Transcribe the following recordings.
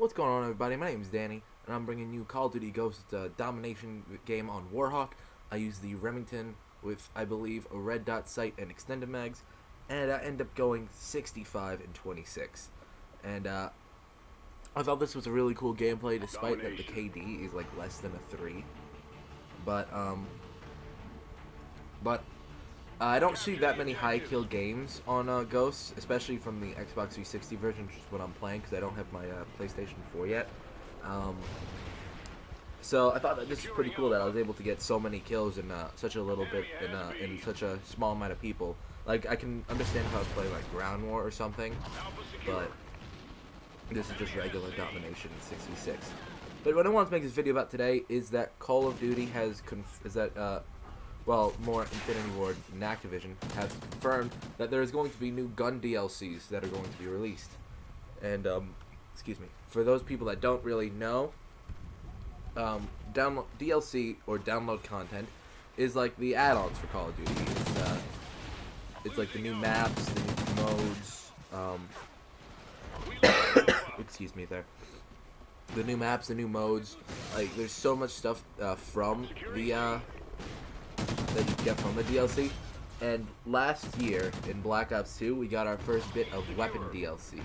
What's going on, everybody? My name is Danny, and I'm bringing you Call of Duty Ghost Domination game on Warhawk. I use the Remington with, I believe, a red dot sight and extended mags, and I end up going 65 and 26. And I thought this was a really cool gameplay, despite that the KD is like less than a 3. But I don't see that many high kill games on Ghosts, especially from the Xbox 360 version, which is what I'm playing because I don't have my PlayStation 4 yet. So I thought that this is pretty cool that I was able to get so many kills in such a little bit in such a small amount of people. Like, I can understand if I was playing like Ground War or something, but this is just regular Domination 66. But what I want to make this video about today is that Call of Duty has more Infinity Ward and Activision have confirmed that there is going to be new gun DLCs that are going to be released. And, excuse me, for those people that don't really know, download DLC or download content is like the add-ons for Call of Duty. It's like the new maps, the new modes, excuse me there. The new maps, the new modes, like there's so much stuff from the that you get from the DLC. And last year in Black Ops 2, we got our first bit of weapon DLC.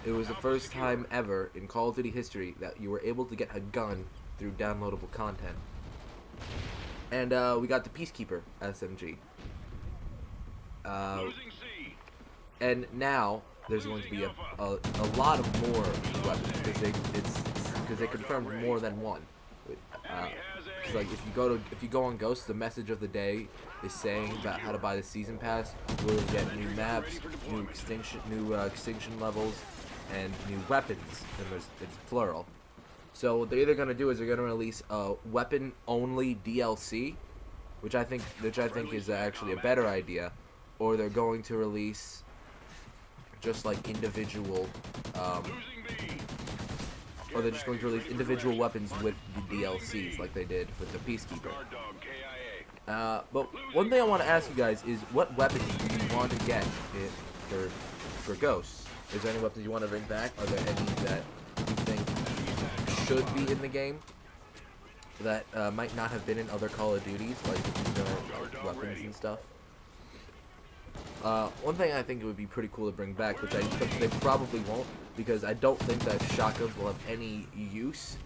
It was the first time ever in Call of Duty history that you were able to get a gun through downloadable content. And we got the Peacekeeper SMG. And now there's going to be a lot of more weapons because they confirmed more than one. Because like if you go on Ghost, the message of the day is saying about how to buy the season pass. We'll get new maps, new extinction levels, and new weapons. And it's plural. So what they're either gonna do is they're gonna release a weapon only DLC, which I think is actually a better idea, or they're going to release just like individual. Or they're just going to release individual weapons with the DLCs like they did with the Peacekeeper. But one thing I want to ask you guys is, what weapons do you want to get for Ghosts? Is there any weapons you want to bring back? Are there any that you think should be in the game that might not have been in other Call of Duties, like, like weapons and stuff? One thing I think it would be pretty cool to bring back, which they probably won't, because I don't think that shotguns will have any use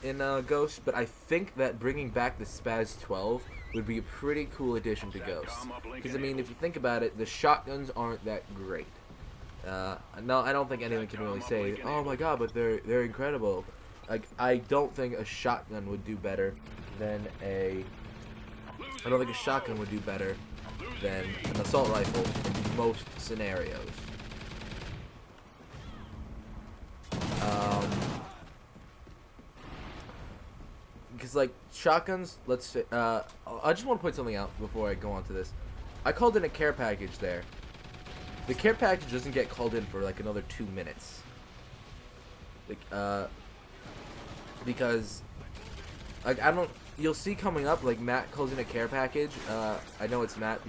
in Ghost, but I think that bringing back the Spaz 12 would be a pretty cool addition to Ghost. Because, I mean, if you think about it, the shotguns aren't that great. No, I don't think anyone can really say, oh my god, but they're incredible. Like, I don't think a shotgun would do better than I don't think a shotgun would do better than an assault rifle in most scenarios. Because like shotguns, let's say, I just want to point something out before I go on to this. I called in a care package there. The care package doesn't get called in for like another 2 minutes. Like, because like you'll see coming up, like, Matt calls in a care package. I know it's Matt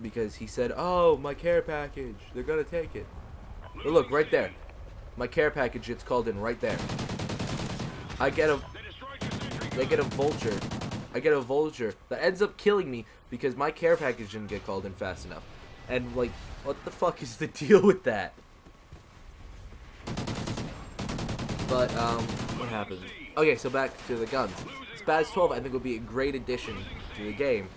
because he said, oh, my care package, they're gonna take it. But look, right there, my care package gets called in right there. I get a vulture that ends up killing me because my care package didn't get called in fast enough. And like, what the fuck is the deal with that? But what happens? Okay, so back to the guns. Spaz 12 I think would be a great addition to the game.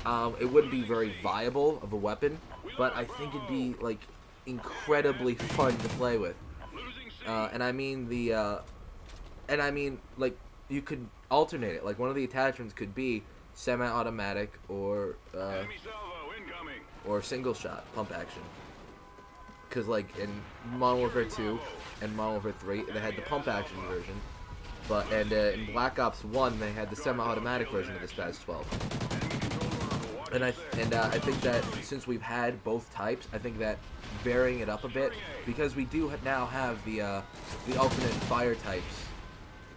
It wouldn't be very viable of a weapon, but I think it'd be like incredibly fun to play with. And I mean like you could alternate it. Like one of the attachments could be semi-automatic or single shot pump action. Because like in Modern Warfare 2 and Modern Warfare 3 they had the pump action version. But in Black Ops 1, they had the semi-automatic version of the Spaz 12. And I think that since we've had both types, I think that varying it up a bit, because we do now have the alternate fire types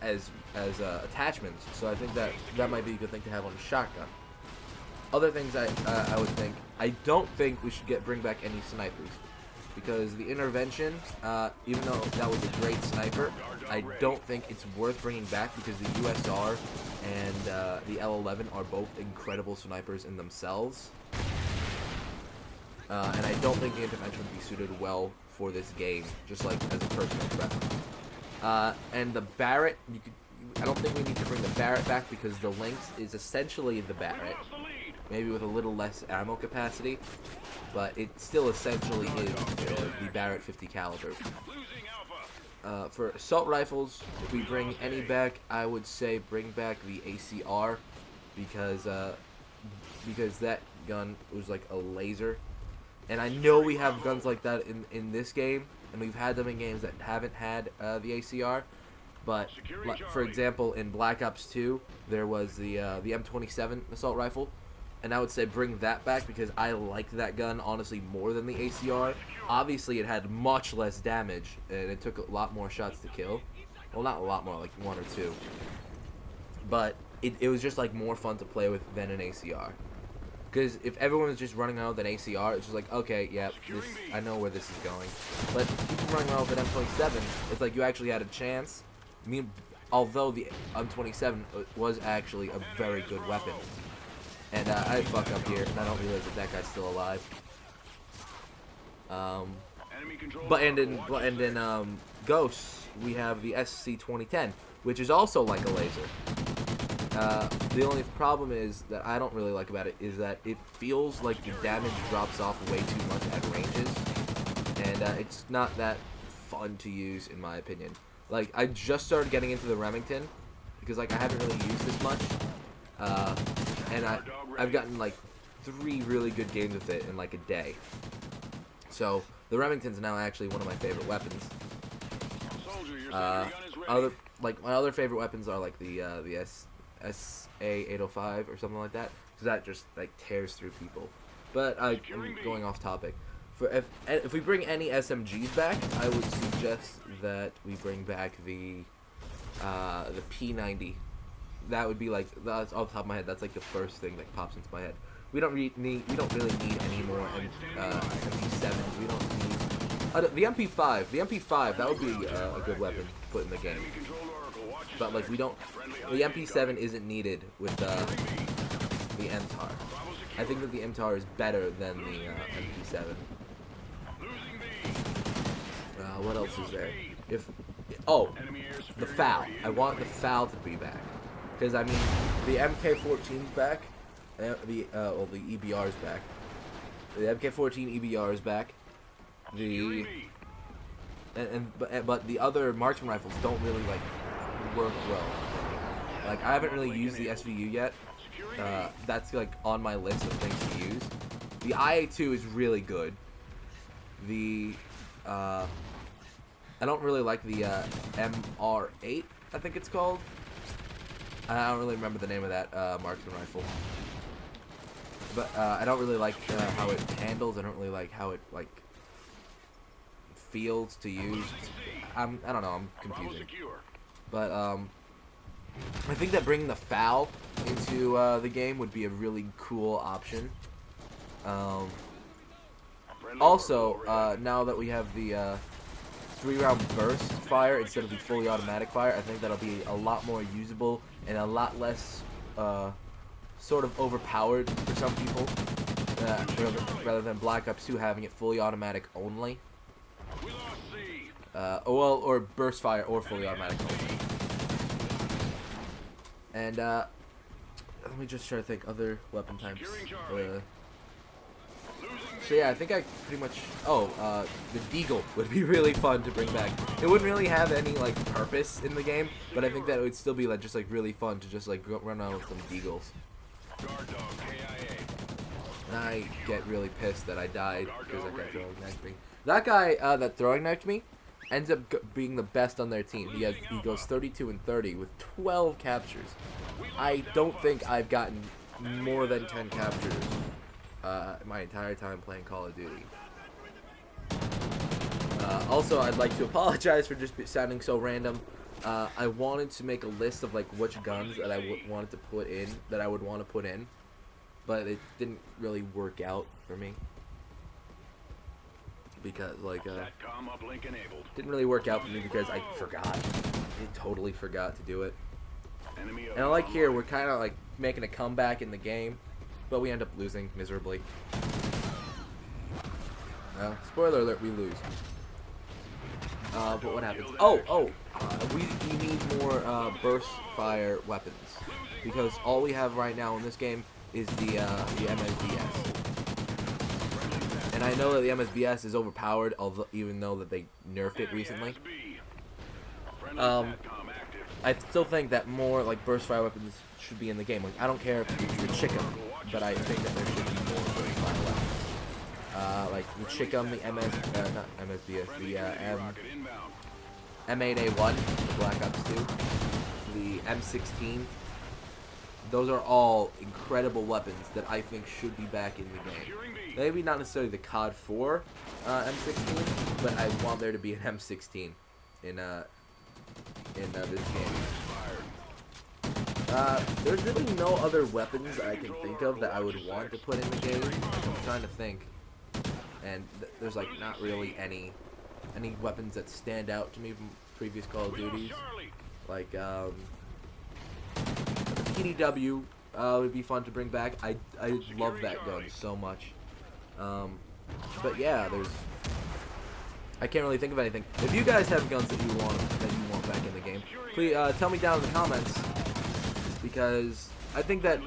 as attachments. So I think that might be a good thing to have on a shotgun. Other things I would think, I don't think we should bring back any snipers. because the intervention, even though that was a great sniper, I don't think it's worth bringing back because the USR and the L11 are both incredible snipers in themselves. And I don't think the intervention would be suited well for this game, just like as a personal threat. And the Barrett, I don't think we need to bring the Barrett back because the Lynx is essentially the Barrett, maybe with a little less ammo capacity, but it still essentially is the Barrett 50 caliber. For assault rifles, if we bring any back, I would say bring back the ACR because that gun was like a laser. And I know we have guns like that in this game, and we've had them in games that haven't had the ACR. But for example, in Black Ops 2, there was the M27 assault rifle, and I would say bring that back because I liked that gun honestly more than the ACR. Obviously, it had much less damage, and it took a lot more shots to kill. Well, not a lot more, like 1 or 2. But it was just like more fun to play with than an ACR. Because if everyone was just running around with an ACR, it's just like, okay, yeah, I know where this is going. But people running around with an M27, it's like you actually had a chance. I mean, although the M27 was actually a very good weapon. And I fuck up here, and I don't realize that guy's still alive. But in Ghosts, we have the SC-2010, which is also like a laser. The only problem is that I don't really like about it is that it feels like the damage drops off way too much at ranges, and it's not that fun to use in my opinion. Like, I just started getting into the Remington because like I haven't really used this much, and I've gotten like 3 really good games with it in like a day. So the Remington's now actually one of my favorite weapons. My other favorite weapons are like the SA-805 or something like that, because that just like tears through people. But I'm going off topic. If we bring any SMGs back, I would suggest that we bring back the P90. That would be like, that's off the top of my head. That's like the first thing that pops into my head. We don't really need any more MP7s. We don't need the MP5. The MP5, that would be a good weapon to put in the game. But like we don't, the MP7 isn't needed with the MTAR. I think that the MTAR is better than the MP7. What else is there? The FAL. I want the FAL to be back, because I mean the MK14's back, the EBR's back. The MK14 EBR is back. But the other marksman rifles don't really like work well. Like, I haven't really used the SVU yet. That's like on my list of things to use. The IA2 is really good. I don't really like the MR8, I think it's called. I don't really remember the name of that marksman rifle. But I don't really like how it handles. I don't really like how it like feels to use. I don't know. I'm confusing. But I think that bringing the FAL into the game would be a really cool option. Also, now that we have the 3-round burst fire instead of the fully automatic fire, I think that'll be a lot more usable and a lot less sort of overpowered for some people, rather than Black Ops 2 having it fully automatic only. Or burst fire or fully automatic only. And let me just try to think other weapon types. So yeah, I think I pretty much. The Deagle would be really fun to bring back. It wouldn't really have any like purpose in the game, but I think that it would still be like just like really fun to just like run around with some Deagles. And I get really pissed that I died because that guy throwing knifed me. That guy that throwing knifed me ends up being the best on their team. He goes 32-30 with 12 captures. I don't think I've gotten more than 10 captures my entire time playing Call of Duty. Also, I'd like to apologize for just sounding so random. I wanted to make a list of like which guns that I would want to put in, but it didn't really work out for me. because like didn't really work out for me because I forgot. I totally forgot to do it. And I like here we're kind of like making a comeback in the game, but we end up losing miserably. Spoiler alert, we lose. But what happens? We need more burst fire weapons because all we have right now in this game is the MSBS. And I know that the MSBS is overpowered, although even though that they nerfed it recently. I still think that more like burst fire weapons should be in the game. Like I don't care if it's the Chicken, but I think that there should be more burst fire weapons. Like the Chicken, the not MSBS, the M8A1, the Black Ops 2, the M16. Those are all incredible weapons that I think should be back in the game. Maybe not necessarily the CoD 4 M16, but I want there to be an M16 in this game. There's really no other weapons that I can think of that I would want to put in the game. I'm trying to think, and there's like not really any weapons that stand out to me from previous Call of Duties. Like the PDW would be fun to bring back. I love that gun so much. But yeah, I can't really think of anything. If you guys have guns that you want back in the game, please tell me down in the comments, because I think that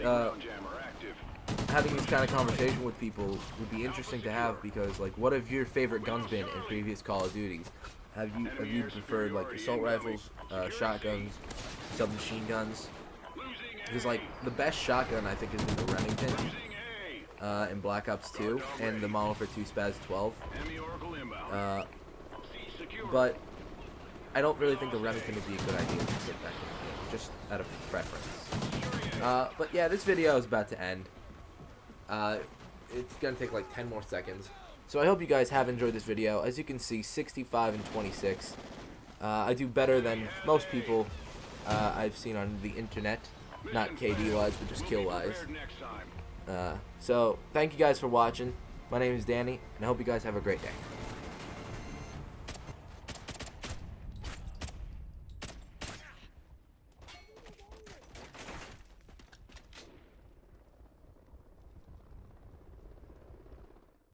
having this kind of conversation with people would be interesting to have, because like, what have your favorite guns been in previous Call of Duties? Have you preferred like assault rifles, shotguns, submachine guns? Because like the best shotgun I think has been the Remington in Black Ops 2 and the Model for 2 Spaz 12. But I don't really think the Remington would be a good idea to put back in the game, just out of preference. But yeah, this video is about to end. It's gonna take like 10 more seconds. So I hope you guys have enjoyed this video. As you can see, 65 and 26. I do better than most people I've seen on the internet. Not KD wise, but just kill wise. So thank you guys for watching. My name is Danny, and I hope you guys have a great day.